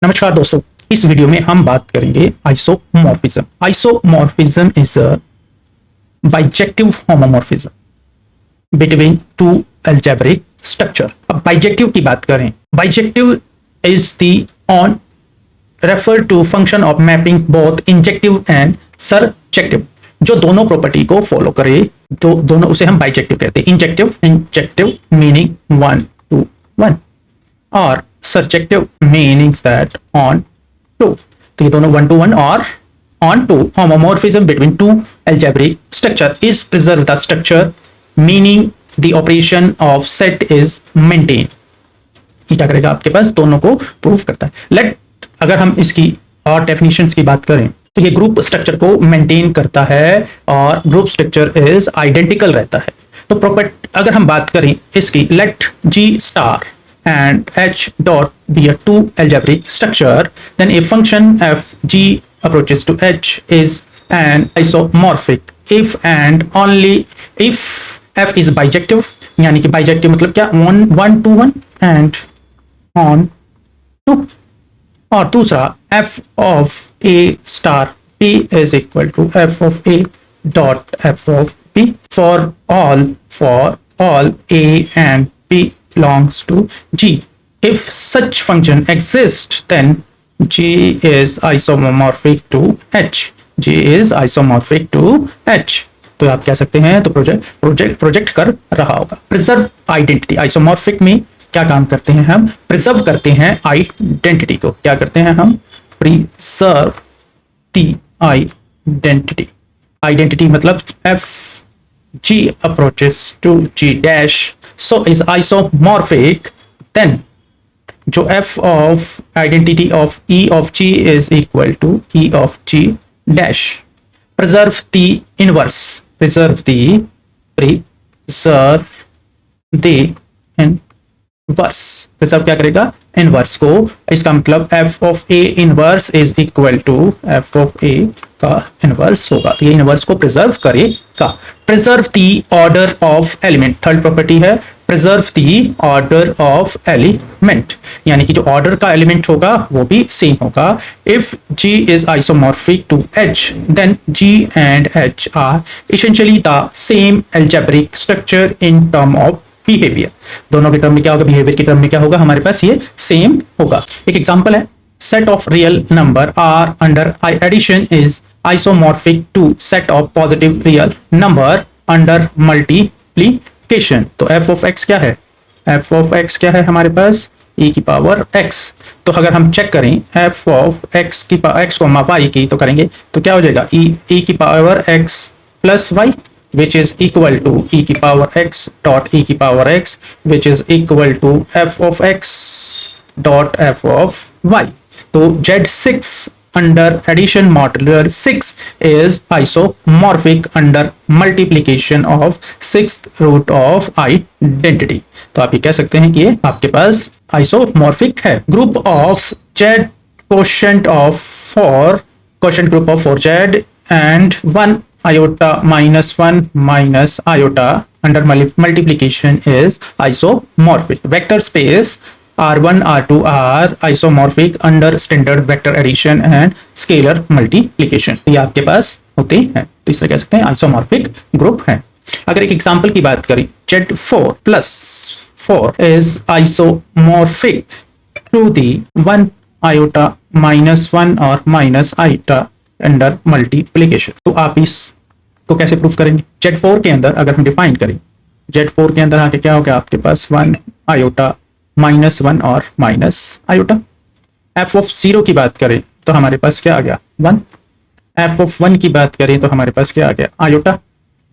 नमस्कार दोस्तों, इस वीडियो में हम बात करेंगे isomorphism. Isomorphism is a bijective homomorphism between two algebraic structure. अब बाइजेक्टिव की बात करें, bijective is the on refer to function of mapping both injective and surjective. जो दोनों प्रॉपर्टी को फॉलो करे तो दोनों उसे हम बाइजेक्टिव कहते हैं। इंजेक्टिव मीनिंग 1 to 1 और surjective meanings that on to। तो ये दोनों 1 to 1 और on to। homomorphism between two algebraic structure is preserve the structure meaning the operation of set is maintained। ये क्या करेगा, आपके पास दोनों को प्रूव करता है। अगर हम इसकी और डेफिनेशंस की बात करें तो ये ग्रुप स्ट्रक्चर को मेंटेन करता है और ग्रुप स्ट्रक्चर इज आइडेंटिकल रहता है। तो अगर हम बात करें इसकी, late G star and H dot be a two algebraic structure, then a function f G approaches to H is an isomorphic if and only if f is bijective। यानी कि bijective मतलब क्या, 1 to 1 and on to। और दूसरा f of a star p is equal to f of a dot f of p for all a and p belongs to G। If such function exists, then G is isomorphic to H। G is isomorphic to H। तो आप कह सकते हैं, तो project कर रहा होगा। Preserve identity, isomorphic में क्या काम करते हैं हम, प्रिजर्व करते हैं आइडेंटिटी को। क्या करते हैं हम, प्रिजर्व दी आइडेंटिटी। आइडेंटिटी मतलब f G approaches to G dash so is isomorphic, then जो f of identity of E of G is equal to E of G dash। preserve the inverse preserve क्या करेगा, inverse को। इसका मतलब f of a inverse is equal to f of a का inverse होगा। तो ये इनवर्स को प्रिजर्व करेगा। Preserve the order of element, third property है preserve the order of element, यानी कि जो ऑर्डर का एलिमेंट होगा वो भी सेम होगा। If G is isomorphic to H, then G and H are essentially the same algebraic structure in term of behaviour. दोनों के टर्म में क्या होगा, बिहेवियर के टर्म में क्या होगा, हमारे पास ये सेम होगा। एक एग्जांपल है, set of real number are under addition is isomorphic to set of positive real number under multiplication. तो f ऑफ x क्या है, f ऑफ x क्या है हमारे पास, e की पावर x। तो अगर हम चेक करें f ऑफ x की x को y की तो करेंगे तो क्या हो जाएगा, e की power x plus y which is equal to e की power x dot e की power x which is equal to f of x dot f of y। तो Z6 under addition modular 6 is isomorphic under multiplication of sixth root of identity। तो आप ये कह सकते हैं कि ये आपके पास isomorphic है। group of Z quotient group of 4Z and 1 iota minus 1 minus iota under multiplication is isomorphic। vector space R1 R2 are isomorphic under standard vector addition and scalar multiplication। ये आपके पास होते हैं, तो इसे कह सकते हैं isomorphic ग्रुप है। अगर एक एग्जांपल की बात करें, Z4 plus 4 is isomorphic to the 1 iota minus 1 और minus iota अंडर मल्टीप्लिकेशन। तो आप इस को कैसे प्रूफ करेंगे, Z4 के अंदर अगर हम डिफाइन करें, Z4 के अंदर आके क्या होगा, आपके पास 1 आयोटा माइनस 1 और माइनस आयोटा। f ऑफ 0 की बात करें तो हमारे पास क्या आ गया, 1। f ऑफ 1 की बात करें तो हमारे पास क्या आ गया, आयोटा।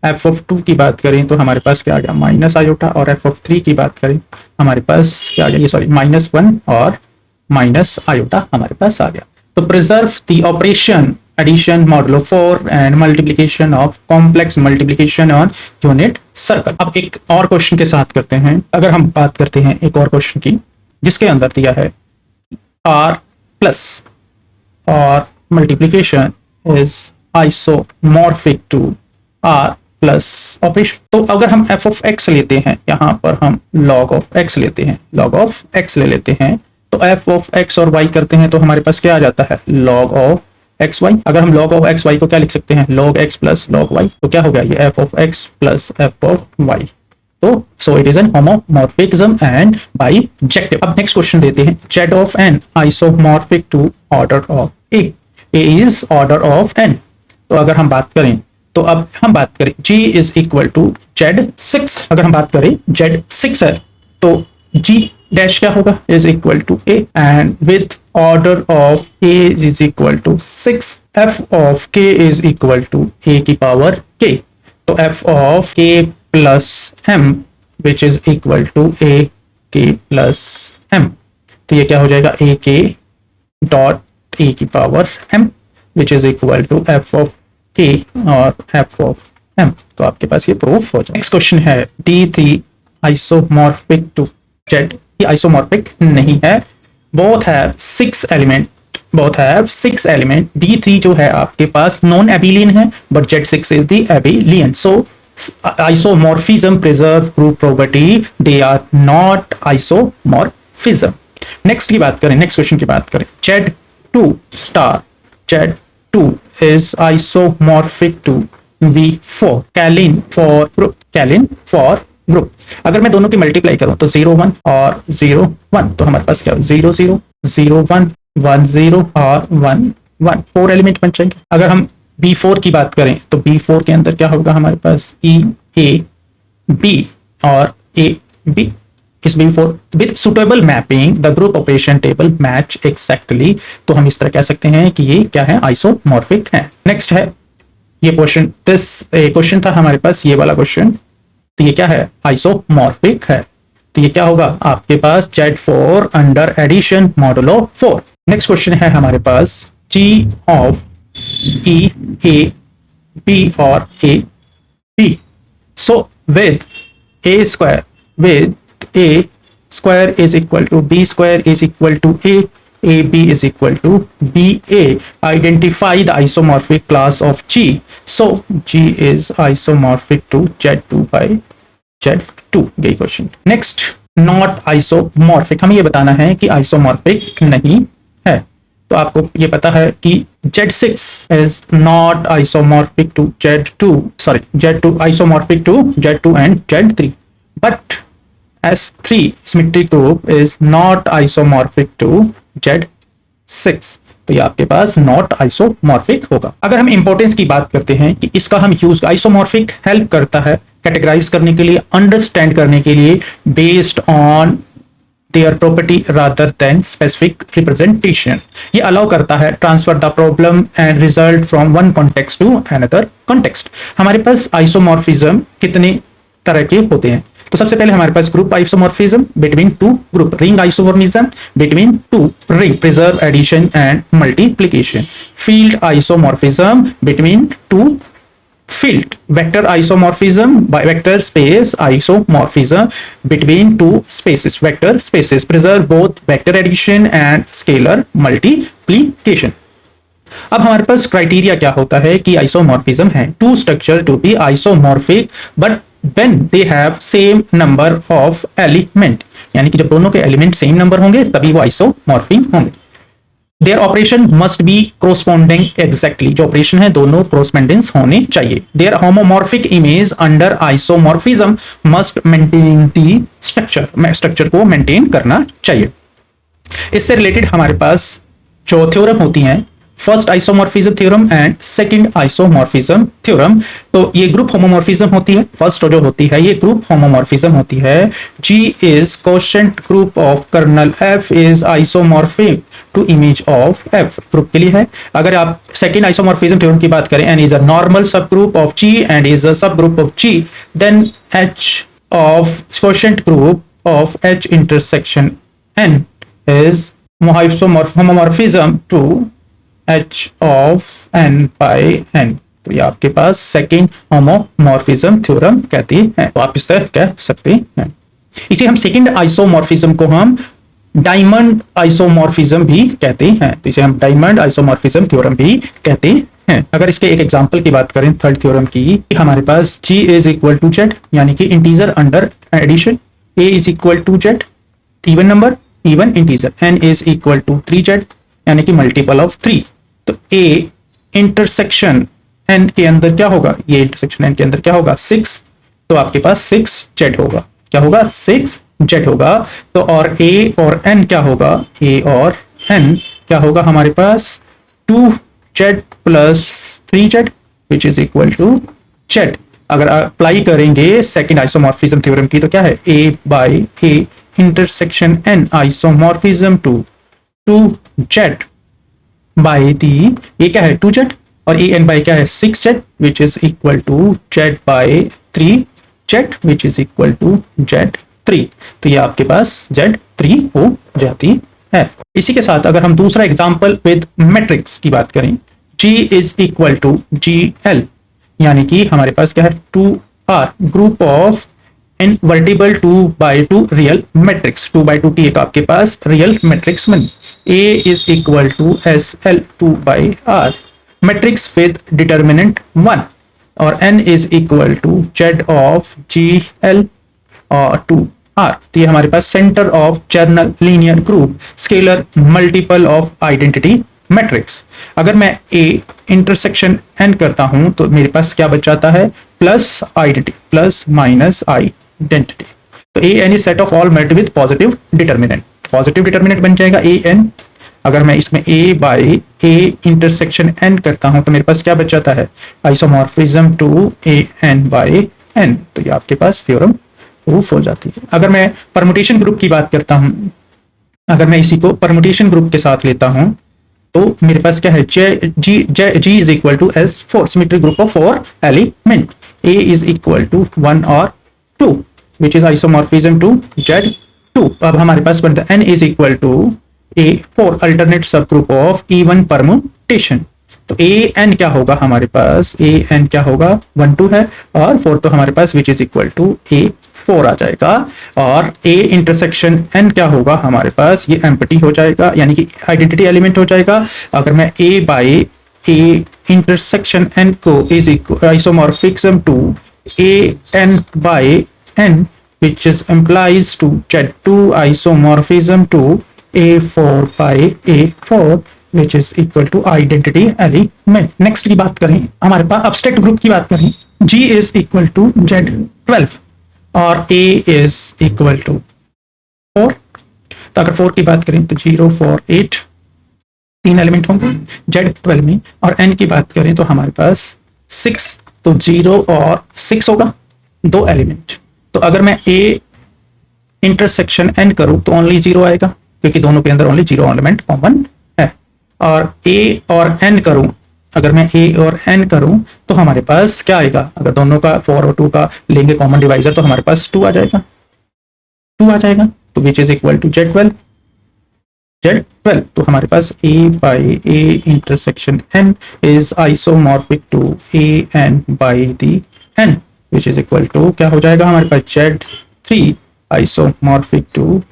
f ऑफ 2 की बात करें तो हमारे पास क्या आ गया, माइनस आयोटा। और f ऑफ 3 की बात करें हमारे पास क्या आ गया, ये सॉरी माइनस 1 और माइनस आयोटा हमारे पास आ गया। तो preserve the operation addition modulo 4 and multiplication of complex multiplication on unit circle। अब एक और क्वेश्चन के साथ करते हैं। अगर हम बात करते हैं एक और क्वेश्चन की, जिसके अंदर दिया है r प्लस और multiplication is isomorphic to r plus operation. तो अगर हम f ऑफ x लेते हैं, यहाँ पर हम log ऑफ x लेते हैं, log ऑफ x ले लेते हैं, तो एफ ऑफ एक्स और वाई करते हैं तो हमारे पास क्या आ जाता है, लॉग ऑफ एक्स वाई। अगर हम log ऑफ एक्स वाई को क्या लिख सकते हैं, log x plus log y। तो क्या हो गया ये f of x plus f of y। तो so it is an homomorphism and bijective. अब नेक्स्ट क्वेश्चन देते हैं, z of n isomorphic to order of a is order of n। तो अगर हम बात करें, तो अब हम बात करें g is equal to z6। अगर हम बात करें z6 है तो g डैश क्या होगा, is equal to a and with order of a is equal to 6, f of k is equal to a की पावर k। तो f of k plus m which is equal to a k plus m। तो ये क्या हो जाएगा, a k dot a की power m which is equal to f of k और f of m। तो आपके पास ये प्रूफ हो जाए। नेक्स्ट क्वेश्चन है, D3 आइसोमॉर्फिक टू Z। ये आइसोमॉर्फिक नहीं है, both have 6 element, both have 6 element. D3 जो है आपके पास नॉन एबिलियन है but Z6 is the abelian. So isomorphism preserve group property, they are not isomorphism. Next की बात करें, नेक्स्ट क्वेश्चन की बात करें, Z2 star, Z2 is isomorphic to V4 Klein four group, Klein four group. अगर मैं दोनों की मल्टीप्लाई करूं तो 0 1 और 0 1, तो हमारे पास क्या 0 0 0 1 1 0 और 1 1, 4 एलिमेंट बन जाएंगे। अगर हम B4 की बात करें तो B4 के अंदर क्या होगा हमारे पास, E A B और A B। इस B4 with suitable mapping the group operation table match exactly. तो हम इस तरह कह सकते हैं कि ये क्या है, आइसोमॉर्फिक है। नेक्स्ट है ये क्वेश्चन, दिस क्वेश्चन था हमारे पास ये वाला क्वेश्चन। तो ये क्या है, आइसोमॉर्फिक है। तो ये क्या होगा आपके पास, Z4 under addition modulo 4। Next question है हमारे पास, G of E A B और A B। So with A square, with A square is equal to B square is equal to A, AB is equal to BA. Identify the isomorphic class of G. So G is isomorphic to Z2 by Z2। यही question. Next, not isomorphic, हमें ये बताना है कि isomorphic नहीं है। तो आपको ये पता है कि Z6 is not isomorphic to Z2, sorry Z2 isomorphic to Z2 and Z3, but S3 symmetric group is not isomorphic to Z6। तो ये आपके पास नॉट आइसोमॉर्फिक होगा। अगर हम इंपॉर्टेंस की बात करते हैं कि इसका हम यूज, आइसोमॉर्फिक हेल्प करता है कैटेगराइज करने के लिए, अंडरस्टैंड करने के लिए, based on their property rather than specific representation. ये अलाउ करता है transfer the problem and result from one context to another context. हमारे पास आइसोमॉर्फिज्म कितने तरह के होते हैं, तो सबसे पहले हमारे पास group isomorphism between two group, ring isomorphism between two ring, preserve addition and multiplication, field isomorphism between two field, vector isomorphism by vector space isomorphism between two spaces, vector spaces, preserve both vector addition and scalar multiplication. अब हमारे पास criteria क्या होता है कि isomorphism है, two structure to be isomorphic but when they have same number of element, यानी कि जब दोनों के एलिमेंट सेम नंबर होंगे तभी वो आइसोमॉर्फिक होंगे। Their operation must be corresponding exactly, जो ऑपरेशन है दोनों correspondence होने चाहिए। Their homomorphic image under isomorphism must maintain the structure, structure को मेंटेन करना चाहिए। इससे रिलेटेड हमारे पास जो थ्योरम होती हैं, first isomorphism theorem and second isomorphism theorem. तो ये ग्रुप होमोमॉर्फिज्म होती है, फर्स्ट जो होती है ये ग्रुप होमोमॉर्फिज्म होती है। G is quotient group of kernel F is isomorphic to image of F, group के लिए है। अगर आप सेकंड आइसोमॉर्फिज्म थ्योरम की बात करें, N is a normal sub group of G and is a sub group of G, then H of quotient group of H intersection N is homomorphism to H of N by N। तो ये आपके पास second homomorphism theorem कहती है, तो आप इस तरह कह सकते हैं। इसे हम सेकेंड आइसोमॉर्फिज्म को हम डायमंड आइसोमॉर्फिज्म भी कहते हैं, तो इसे हम डायमंड आइसोमॉर्फिज्म थ्योरम भी कहते हैं। अगर इसके एक एग्जांपल की बात करें थर्ड थ्योरम की, हमारे पास G is equal to Z, यानी कि integer under addition, A is equal to Z even number, even integer, n is equal to 3z यानी कि मल्टीपल ऑफ 3। तो a इंटरसेक्शन n के अंदर क्या होगा, ये इंटरसेक्शन n के अंदर क्या होगा 6, तो आपके पास 6z होगा। क्या होगा 6z होगा। तो और a और n क्या होगा, a और n क्या होगा हमारे पास 2z plus 3z which is equal to z। अगर अप्लाई करेंगे सेकंड आइसोमॉर्फिज्म थ्योरम की तो क्या है a by a intersection n isomorphism to 2z by the, ये क्या है 2z और a n बाई क्या है 6z which is equal to z by 3z which is equal to z3। तो ये आपके पास z3 हो जाती है। इसी के साथ अगर हम दूसरा एग्जांपल विद मैट्रिक्स की बात करें, G is equal to GL यानी कि हमारे पास क्या है 2R group of invertible 2x2 real matrix, 2x2 की एक आपके पास रियल मैट्रिक्स बनी। A is equal to SL 2/R matrix with determinant 1 और n is equal to Z of GL और 2R। तो ये हमारे पास centre of general linear group scalar multiple of identity matrix. अगर मैं A इंटरसेक्शन n करता हूं तो मेरे पास क्या बच जाता है plus identity plus minus identity. तो A n is set of all mat with positive determinant, positive determinant बन जाएगा A n। अगर मैं इसमें A by A intersection n करता हूं तो मेरे पास क्या बच जाता है isomorphism to A n by n। तो ये आपके पास थ्योरम प्रूफ हो जाती है। अगर मैं परमुटेशन ग्रुप की बात करता हूं, अगर मैं इसी को परमुटेशन ग्रुप के साथ लेता हूं तो मेरे पास क्या है G is equal to S4 symmetric group of 4 element, A is equal to 1 और 2 which is isomorphism to Z2। अब हमारे पास बनता है N is equal to A4 alternate सब ग्रुप ऑफ इवन परमुटेशन। तो AN क्या होगा हमारे पास, AN क्या होगा 1 2 है और 4 तो हमारे पास which is equal to A4 आ जाएगा। और A इंटरसेक्शन N क्या होगा हमारे पास, ये एम्प्टी हो जाएगा यानी कि आइडेंटिटी एलिमेंट हो जाएगा। अगर मैं A by A intersection N को is isomorphism to AN by N which is implies to Z2 isomorphism to A4 by A4 which is equal to identity element। Next की बात करें, हमारे पास abstract ग्रुप की बात करें, G is equal to Z12 और A is equal to 4। तो अगर 4 की बात करें तो 0 4 8 तीन एलिमेंट होंगे Z12 में, और N की बात करें तो हमारे पास 6 तो 0 और 6 होगा 2 एलिमेंट। तो अगर मैं A इंटरसेक्शन N करूं तो ओनली 0 आएगा क्योंकि दोनों के अंदर ओनली 0 एलिमेंट कॉमन है। और A और N करूं, अगर मैं A और N करूं तो हमारे पास क्या आएगा, अगर दोनों का 4 और 2 का लेंगे कॉमन डिवाइजर तो हमारे पास 2 आ जाएगा, 2 आ जाएगा। तो which is equal to Z12 तो हमारे पास A by A intersection N is isomorphic to AN by the N which is equal to क्या हो जाएगा हमारे पास Z3 आइसोमॉर्फिक टू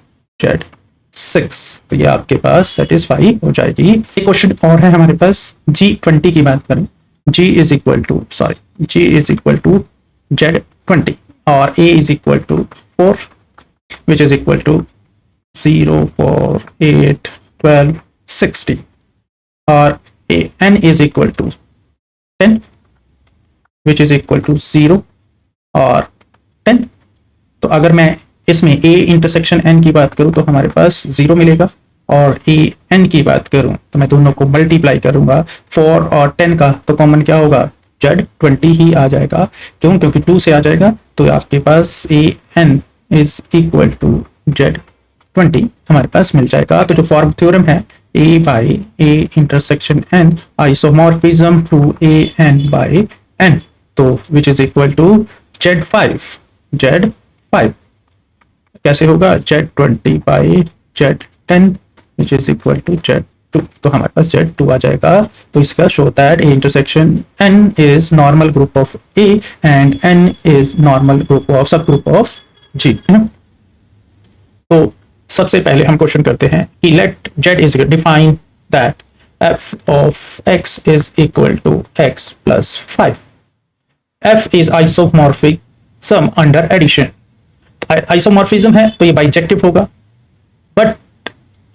Z6। तो ये आपके पास सेटिस्फाई हो जाएगी। एक क्वेश्चन और है हमारे पास, G20 की बात करें, G is equal to Z20 और A is equal to 4 which is equal to 0 4 8 12 60 और N is equal to 10 which is equal to 0 और 10। तो अगर मैं इसमें A इंटरसेक्शन N की बात करूं तो हमारे पास 0 मिलेगा, और A N की बात करूं तो मैं दोनों को मल्टीप्लाई करूंगा 4 और 10 का, तो कॉमन क्या होगा Z20 ही आ जाएगा। क्यों, क्योंकि 2 से आ जाएगा। तो आपके पास A N is equal to Z20 हमारे पास मिल जाएगा। तो जो फॉर्म थ्योरम है A by A intersection N isomorphism to AN by N, तो which is equal to Z5 कैसे होगा Z20 by Z10 which is equal to Z2, तो हमारे पास Z2 आ जाएगा। तो इसका show that A intersection N is normal group of A and N is normal group of सब ग्रुप ऑफ G। तो सबसे पहले हम क्वेश्चन करते हैं कि let Z is define that f of x is equal to x plus 5। f is isomorphic sum under addition। Isomorphism है तो ये बाइजेक्टिव होगा, बट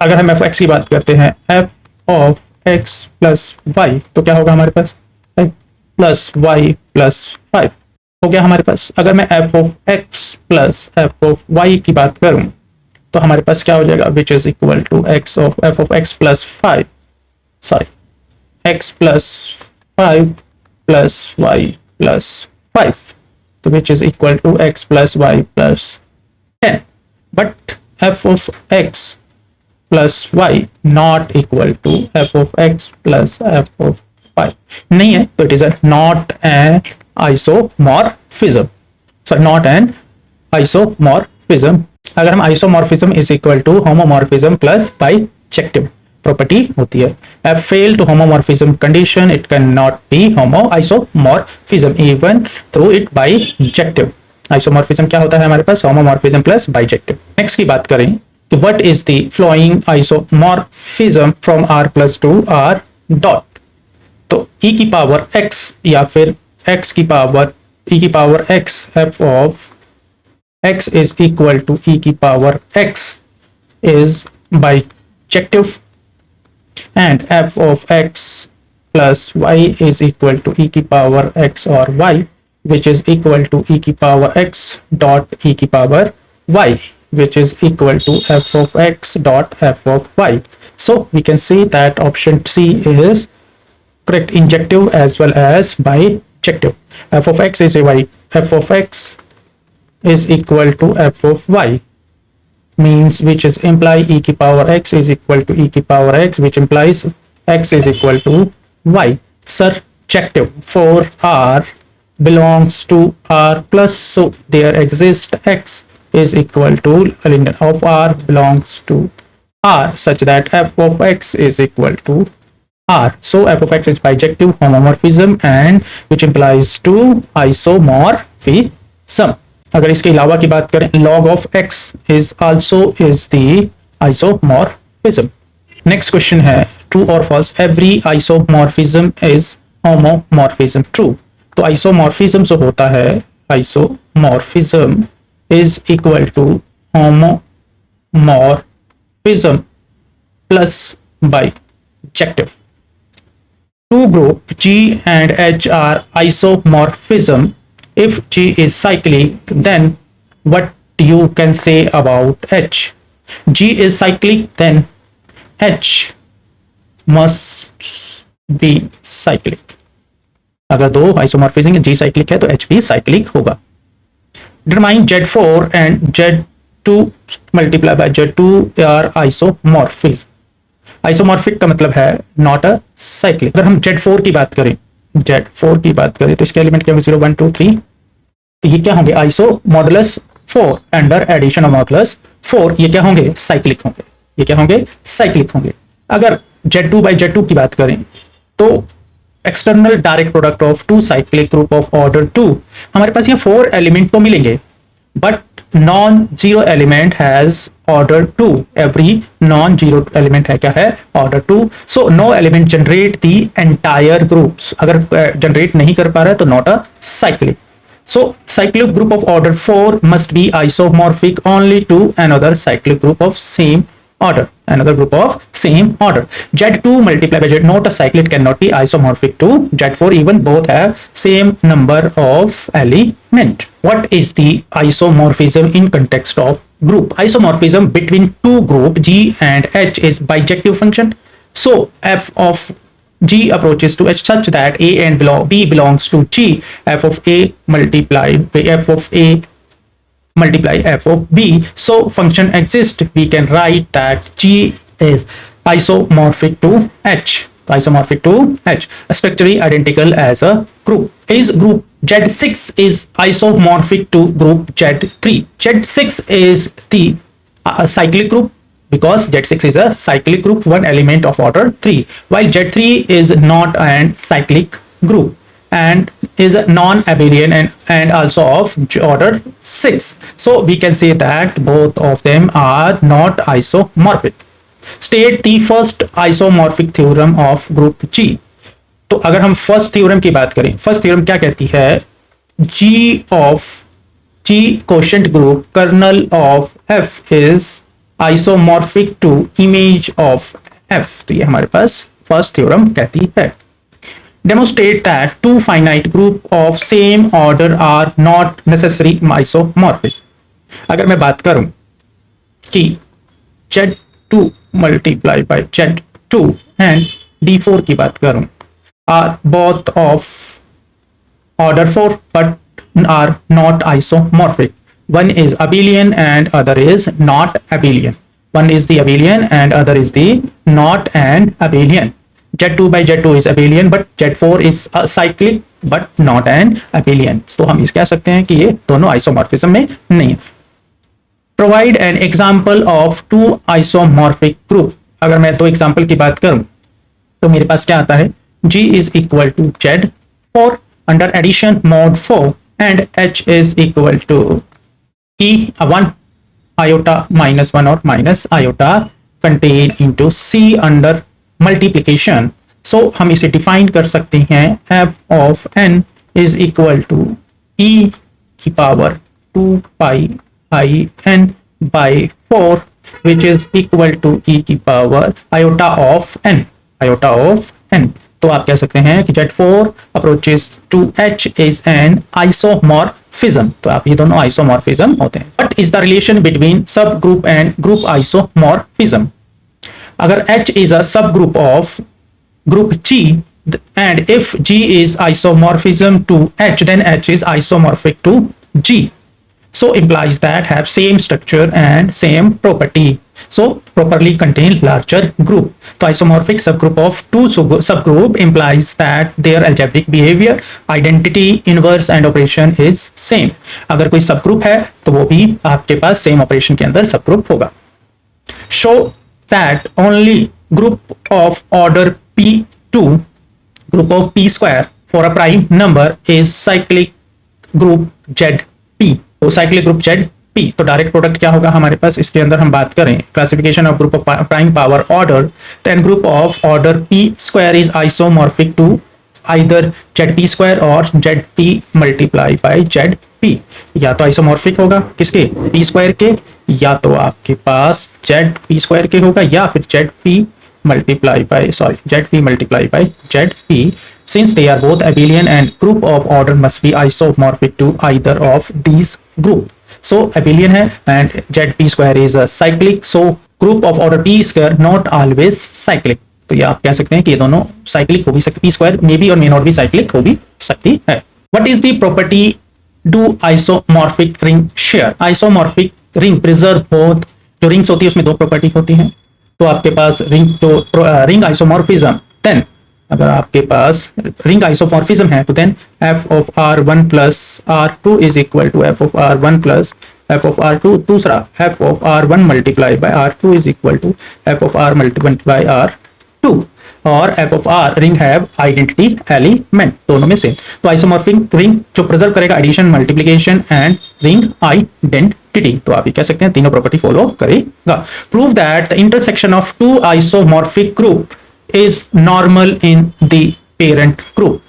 अगर हम एफ एक्स की बात करते हैं, f of x plus y, तो क्या होगा हमारे पास, प्लस वाई प्लस 5 हो गया हमारे पास। अगर मैं f of x plus f of y की बात करूं तो हमारे पास क्या हो जाएगा, which is equal to x of f of x plus 5, sorry x plus 5 plus y plus 5, तो which is equal to x plus y plus 10, but f of x plus y not equal to f of x plus f of y नहीं है, तो it is not an isomorphism, sorry not an isomorphism. अगर हम isomorphism is equal to homomorphism plus bijective property होती है। F fail to homomorphism condition, it can not be homo isomorphism even through it bijective. Isomorphism क्या होता है हमारे पास, homomorphism plus bijective. Next की बात करें कि what is the following isomorphism from r plus to r dot, तो e की पावर x या फिर x की पावर e की power x, f of x is equal to e की power x is bijective and f of x plus y is equal to e की power x or y which is equal to e की power x dot e की power y which is equal to f of x dot f of y. So we can see that option C is correct, injective as well as bijective. F of x is a y, f of x is equal to f of y means which is imply e की power x is equal to e की power x which implies x is equal to y. Surjective for r belongs to r plus, so there exists x is equal to of r belongs to r such that f of x is equal to r. So f of x is bijective homomorphism and which implies to isomorphism. अगर इसके अलावा की बात करें, log of x is also is the isomorphism. Next question है true और false, every isomorphism is homomorphism true. तो isomorphism जो होता है, isomorphism is equal to homomorphism plus bijective. Two group G and H are isomorphism. If G is cyclic, then what you can say about H? G is cyclic, then H must be cyclic. अगर दो isomorphism G cyclic है तो H भी cyclic होगा। Determine Z4 and Z2 multiplied by Z2 are isomorphism. Isomorphic का मतलब है not a cyclic. अगर हम Z4 की बात करें, Z4 की बात करें तो इसके एलिमेंट क्या होंगे 0 1 2 3, तो ये क्या होंगे iso modulus 4 under addition of modulus 4, ये क्या होंगे साइक्लिक होंगे, ये क्या होंगे साइक्लिक होंगे। अगर Z2 by Z2 की बात करें तो external direct product of two cyclic group of order 2, हमारे पास ये 4 एलिमेंट तो मिलेंगे but non-zero element has order 2. Every non-zero element है क्या है order 2. So no element generate the entire groups. अगर generate नहीं कर पा रहा है तो not a cyclic. So cyclic group of order 4 must be isomorphic only to another cyclic group of same order. Another group of same order. Z2 multiplied by Z, not a cyclic, cannot be isomorphic to Z4 even both have same number of element. What is the isomorphism in context of group? Isomorphism between two group G and H is bijective function. So f of G approaches to H such that A and B belongs to G. F of A multiplied by F of A multiply f of b, so function exists. We can write that G is isomorphic to H, isomorphic to H, structurally identical as a group. Is group Z6 is isomorphic to group Z3. Z6 is the cyclic group because Z6 is a cyclic group, one element of order 3, while Z3 is not an cyclic group and is non-abelian and also of order 6. So we can say that both of them are not isomorphic. State the first isomorphic theorem of group G. तो अगर हम first theorem की बात करें, first theorem क्या कहती है, G of G quotient group kernel of F is isomorphic to image of f. तो ये हमारे पास फर्स्ट थ्योरम कहती है। Demonstrate that two finite group of same order are not necessary isomorphic. अगर मैं बात करूं कि Z2 multiply by Z2 and D4 की बात करूं, are both of order 4 but are not isomorphic. One is abelian and other is not abelian. One is the abelian and other is the not an abelian. Z2 by Z2 is abelian but Z4 is cyclic but not an abelian. तो हम इस कह सकते हैं कि ये दोनों isomorphism में नहीं है। Provide an example of two isomorphic group. अगर मैं दो एग्जाम्पल की बात करूं तो मेरे पास क्या आता है, G is equal to Z4 under addition mod 4 and H is equal to E1 iota minus 1 or minus iota contained into C under multiplication. So हम इसे डिफाइन कर सकते हैं f of n is equal to e की power 2 pi I n by 4 which is equal to e की power iota of n, iota of n. तो आप कह सकते हैं कि Z4 approaches to H is an isomorphism. तो आप ये दोनों आइसोमॉर्फिज्म होते हैं। What is the relation between subgroup and group isomorphism? अगर H is a subgroup of group G and if G is isomorphism to H then H is isomorphic to G. So implies that have same structure and same property. So properly contain larger group. So isomorphic subgroup of two subgroup implies that their algebraic behavior, identity, inverse and operation is same. अगर कोई subgroup है तो वो भी आपके पास same operation के अंदर subgroup होगा। Show that only group of order P2, group of P square for a prime number is cyclic group ZP. तो साइक्लिक ग्रुप ZP। तो डायरेक्ट प्रोडक्ट क्या होगा हमारे पास, इसके अंदर हम बात करें classification of group of prime power order, then group of order P square is isomorphic to either ZP square और ZP मल्टीप्लाई बाय ZP। या तो आइसोमॉर्फिक होगा किसके, P स्क्वायर के, या तो आपके पास ZP स्क्वायर के होगा, या फिर ZP multiply by ZP since they are both abelian and group of order must be isomorphic to either of these group. So abelian है and ZP square is a cyclic, so group of order P square not always cyclic. तो ये आप कह सकते हैं कि ये दोनों cyclic हो भी सकती, P square may be और may not be cyclic हो भी सकती है। What is the property do isomorphic ring share? Isomorphic ring preserve both, जो rings होती है उसमें दो property होती हैं। तो आपके पास ring isomorphism, then अगर आपके पास रिंग आइसोमॉर्फिज्म है तो then f of r1 plus r2 is equal to f of r1 plus f of r2, दूसरा f of r1 multiply by r2 is equal to f of r multiply by r2, और f of r ring have identity element, दोनों में same. तो isomorphic ring जो preserve करेगा addition, multiplication and ring identity. तो आप ये कह सकते हैं तीनों प्रॉपर्टी फॉलो करेगा। Prove that the intersection of two isomorphic group is normal in the parent group.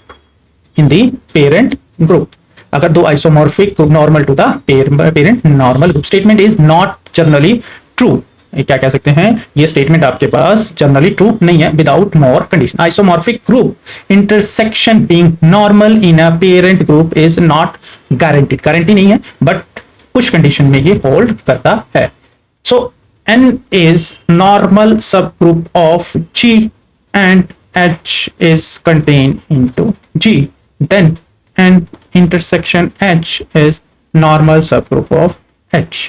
In the parent group, अगर दो isomorphic group normal to the parent normal group, statement is not generally true. क्या कह सकते हैं, ये statement आपके पास generally true नहीं है without more condition. Isomorphic group intersection being normal in a parent group is not guaranteed, guarantee नहीं है बट कुछ कंडीशन में ये होल्ड करता है। सो N is normal subgroup of G and H is contained into G, then N intersection H is normal subgroup of H.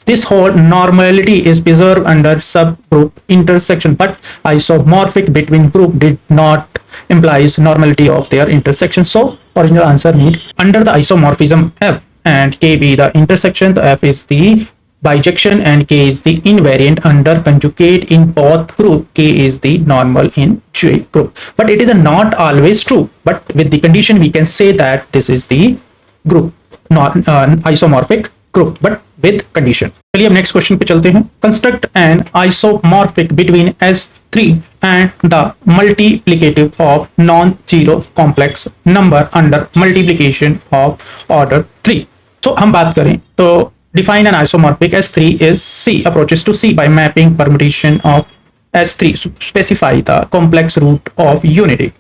This whole normality is preserved under subgroup intersection, but isomorphic between group did not implies normality of their intersection. So original answer need under the isomorphism F and K be the intersection, the F is the bijection and K is the invariant under conjugate in both group, K is the normal in J group. But it is not always true, but with the condition we can say that this is the group, not isomorphic group, but with condition. चलिए अब next question पे चलते हैं। Construct N isomorphic between S3 and the multiplicative of non-zero complex number under multiplication of order 3. तो हम बात करें तो define an isomorphic S3 is C approaches to C by mapping permutation of S3. Specify the complex root of unity.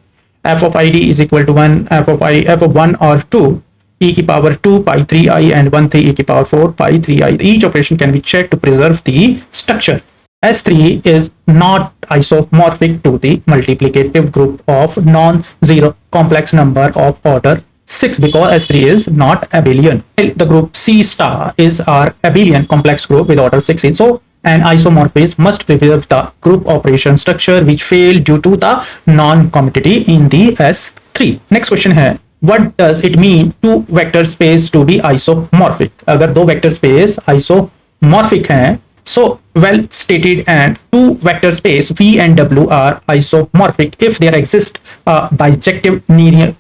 F of id is equal to 1, f of 1 or 2, e की power 2 pi 3i and 1 3 e की power 4 pi 3i. Each operation can be checked to preserve the structure. S3 is not isomorphic to the multiplicative group of non-zero complex number of order 6 because S3 is not abelian. The group C star is our abelian complex group with order 6. So an isomorphism must preserve the group operation structure which failed due to the non-commutativity in the S3. Next question है, what does it mean two vector space to be isomorphic? अगर दो vector space isomorphic हैं, so well stated, and two vector space V and W are isomorphic if there exists a bijective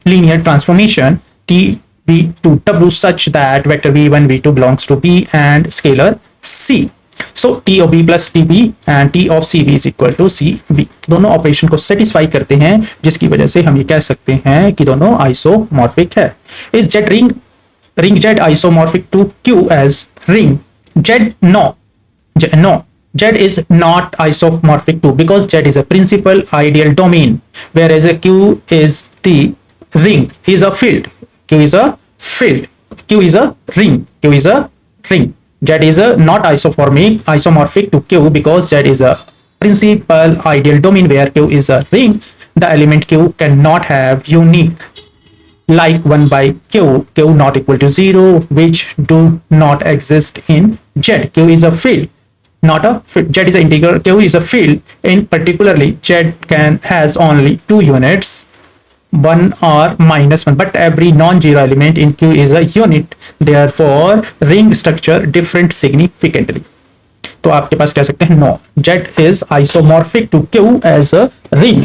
linear transformation T V to W such that vector V1 V2 belongs to B and scalar C. So T of B plus TB and T of CV is equal to CV. दोनों operation को satisfy करते हैं जिसकी वजह से हम ये कह सकते हैं कि दोनों आइसोमॉर्फिक है. Is Z ring Z isomorphic to Q as ring Z? No, Z is not isomorphic to because Z is a principal ideal domain, whereas a Q is the ring, is a field. Q is a field. Q is a ring. Q is a ring. Z is not isomorphic to Q because Z is a principal ideal domain where Q is a ring. The element Q cannot have unique like 1 by Q not equal to 0 which do not exist in Z. Q is a field, not a field. Z is an integer. Q is a field. In particularly Z has only two units, 1 or -1, but every non-zero element in Q is a unit. Therefore ring structure different significantly. तो आपके पास कह सकते हैं no, Z is isomorphic to Q as a ring.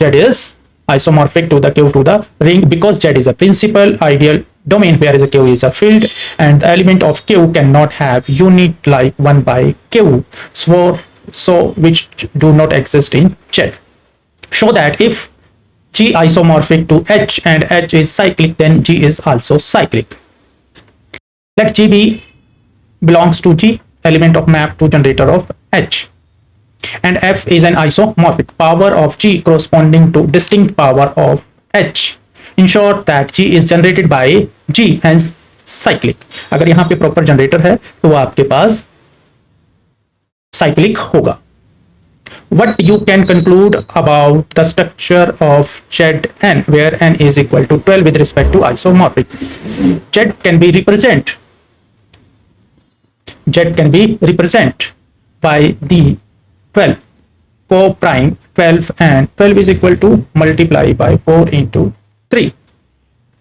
Z is isomorphic to the Q to the ring because Z is a principal ideal domain whereas a Q is a field and the element of Q cannot have unit like 1 by Q, so which do not exist in Z. Show that if G isomorphic to H and H is cyclic, then G is also cyclic. Let G be belongs to G, element of map to generator of H, and F is an isomorphic power of G corresponding to distinct power of H. Ensure that G is generated by G, hence cyclic. अगर यहाँ पे proper generator है तो आपके पास cyclic होगा. What you can conclude about the structure of Zn where n is equal to 12 with respect to isomorphic? Z can be represented by the 12 4 prime 12 and 12 is equal to multiply by 4 into 3,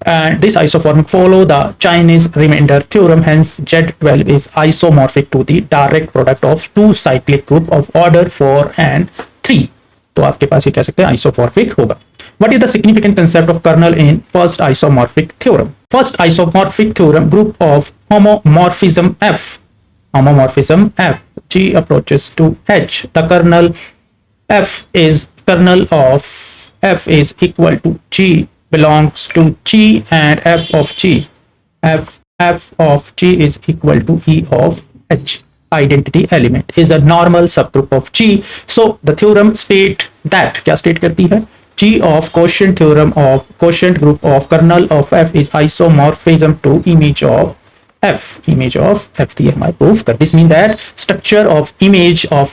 and this isomorphic follow the Chinese remainder theorem. Hence Z12 is isomorphic to the direct product of two cyclic group of order 4 and 3. तो आपके पास ये कह सकते हैं isomorphic होगा. What is the significant concept of kernel in first isomorphic theorem? First isomorphic theorem, group of homomorphism F. G approaches to H. The kernel F is equal to G belongs to G and F of G is equal to E of H. Identity element is a normal subgroup of G. So the theorem state that क्या state करती है? G of quotient theorem of quotient group of kernel of F is isomorphism to image of F. The हमारे proof कर. This means that structure of image of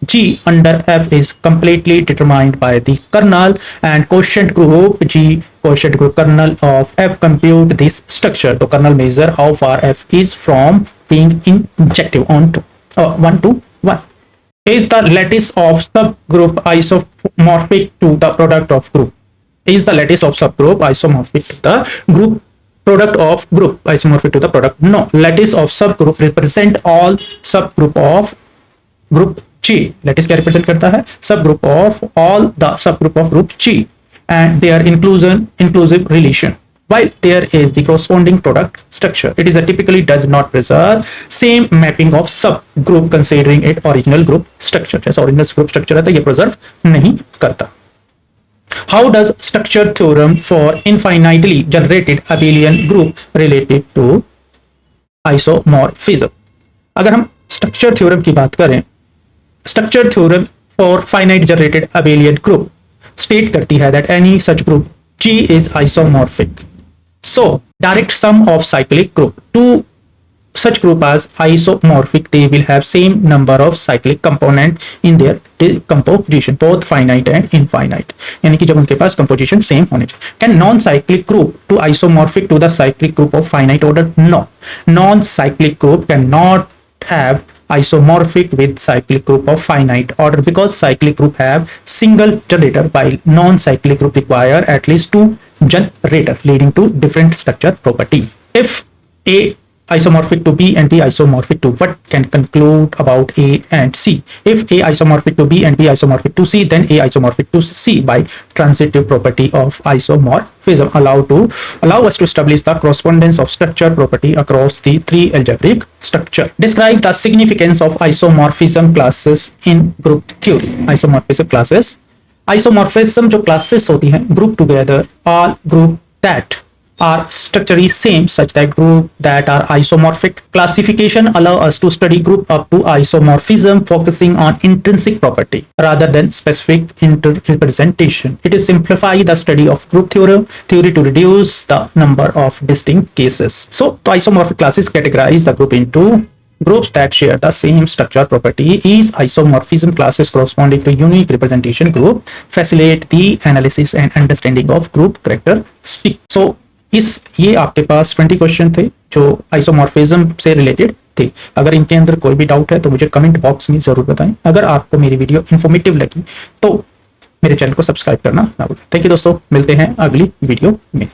G under F is completely determined by the kernel, and quotient group G, quotient group kernel of F compute this structure. The kernel measure how far F is from being injective onto 1 to 1. Is the lattice of subgroup isomorphic to the product of group? Is the lattice of subgroup isomorphic to the group product of group isomorphic to the product? No. Lattice of subgroup represent all subgroup of group G. Lattice क्या represent करता है? Subgroup of all the subgroup of group G and their inclusive relation. While there is the corresponding product structure, it is a typically does not preserve same mapping of subgroup considering it original group structure. जैसा original group structure रहता है ये preserve नहीं करता. How does structure theorem for infinitely generated abelian group related to isomorphism. अगर हम structure theorem की बात करें, structure theorem for finite generated abelian group state करती है that any such group G is isomorphic. So direct sum of cyclic group, two such group as isomorphic, they will have same number of cyclic component in their composition, both finite and infinite. यानी कि जब उनके पास composition same होने चाहिए. Can non-cyclic group to isomorphic to the cyclic group of finite order? No. Non-cyclic group cannot have isomorphic with cyclic group of finite order because cyclic group have single generator while non-cyclic group require at least two generator leading to different structure property. If A isomorphic to B and B isomorphic to, what can conclude about A and C? If A isomorphic to B and B isomorphic to C, then A isomorphic to C by transitive property of isomorphism allow us to establish the correspondence of structure property across the three algebraic structure. Describe the significance of isomorphism classes in group theory. Isomorphism classes. Isomorphism जो classes होती हैं, group together all group that are structurally same such that group that are isomorphic. Classification allow us to study group up to isomorphism focusing on intrinsic property rather than specific interrepresentation. It is simplify the study of group theory to reduce the number of distinct cases. So the isomorphic classes categorize the group into groups that share the same structure property. Is isomorphism classes corresponding to unique representation group facilitate the analysis and understanding of group characteristic. So ये आपके पास 20 question थे जो isomorphism से related थे। अगर इनके अंदर कोई भी डाउट है तो मुझे कमेंट बॉक्स में जरूर बताएं। अगर आपको मेरी वीडियो इंफॉर्मेटिव लगी तो मेरे चैनल को सब्सक्राइब करना ना भूलें। थैंक यू दोस्तों, मिलते हैं अगली वीडियो में।